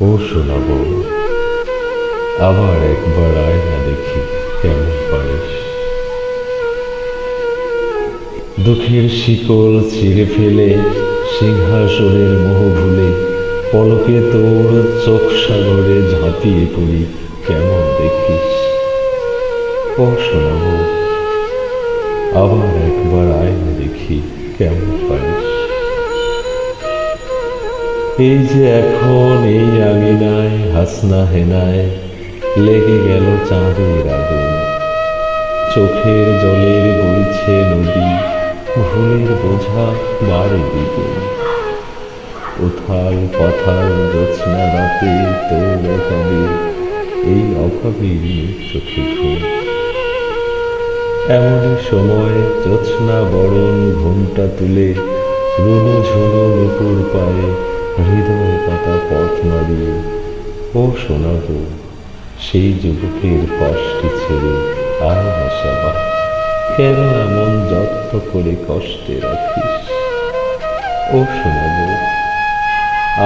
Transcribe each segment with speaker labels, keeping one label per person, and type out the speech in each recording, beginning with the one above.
Speaker 1: ও শোনাবো, আবার একবার আয় না দেখি কেমন পারিস। দুঃখের শিকল ছিঁড়ে ফেলে সিংহাসনের মোহ ভুলে পলকে তোর চোখ সাগরে ঝাঁপিয়ে পড়ি কেমন দেখিস। ও শোনাবো, আবার একবার আয় না দেখি কেমন পারিস। এই যে এখন এই আঙিনায় হাসনা হেনায় লেগে গেল চাঁদের আগুন, চোখের জলের বইছে নদী, ভুলের বোঝা বাড়ে দ্বিগুণ। উথাল পাথাল জ্যোৎস্না রাতে তোর অভাবে এই অভাবে চোখে ঘুম। এমনই সময় জ্যোৎস্না বরণ ঘুমটা তুলে রুনু ঝুনু নুপুর পায়ে হৃদয় পাতা পথ মারিয়ে ও শোনাবো, সেই যুবকের পাশটি ছেড়ে আয় না সবা, কেন এমন যত্ন করে কষ্টে রাখিস। ও শোনাবো,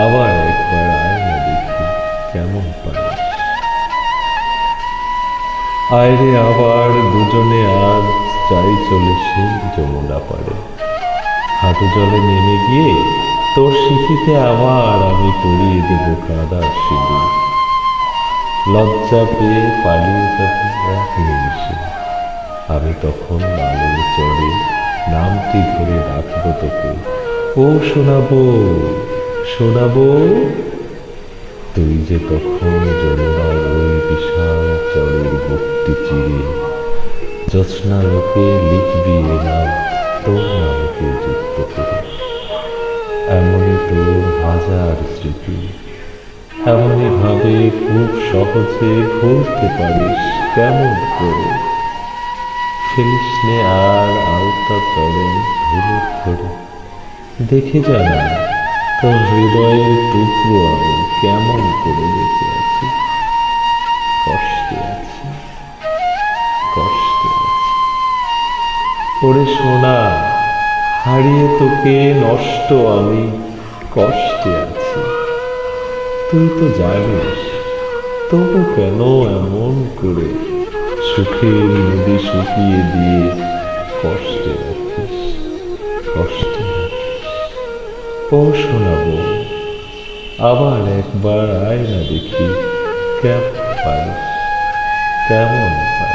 Speaker 1: আবার একবার আয় না দেখি কেমন পারিস। আয়রে আবার দুজনে আজ চাই চলে সেই যমুনা পারে, হাঁটু জলে নেমে গিয়ে তোর স্মৃতিতে আবার আমি পরিয়ে দেব কাদার সিঁদুর। লজ্জা পেয়ে পালিয়ে যাবে এক নিমিষে, আমি তখন আলোর চড়ে নামটি ধরে ডাকবো তোকে। ও শোনাবো, শোনাবো, তুই যে তখন যমুনার ওই বিশাল জলের বুকটি চিরে জ্যোৎস্না লোকে লিখবি এ নাম তোর নামকে যুক্ত করে। এমনই তোর হাজার স্মৃতি, এমনই ভাবে খুব সহজে ভুলতে পারিস কেমন করে। ফেলিস নে আর আলতা চরণ ধুলো ধরে, দেখে জানা তোর হৃদয়ের টুকরো আমি কেমন করে বেঁচে আছি, কষ্টে আছি, কষ্টে আছি। ওরে সোনা, হারিয়ে তোকে নষ্ট আমি কষ্টে আছি। তুই তো জানিস, তবু কেন এমন করে সুখের নদী শুকিয়ে দিয়ে কষ্টে রাখিস, কষ্টে রাখিস। ও শোনাবো, আবার একবার আয় না দেখি কেমন পারিস, কেমন পারিস।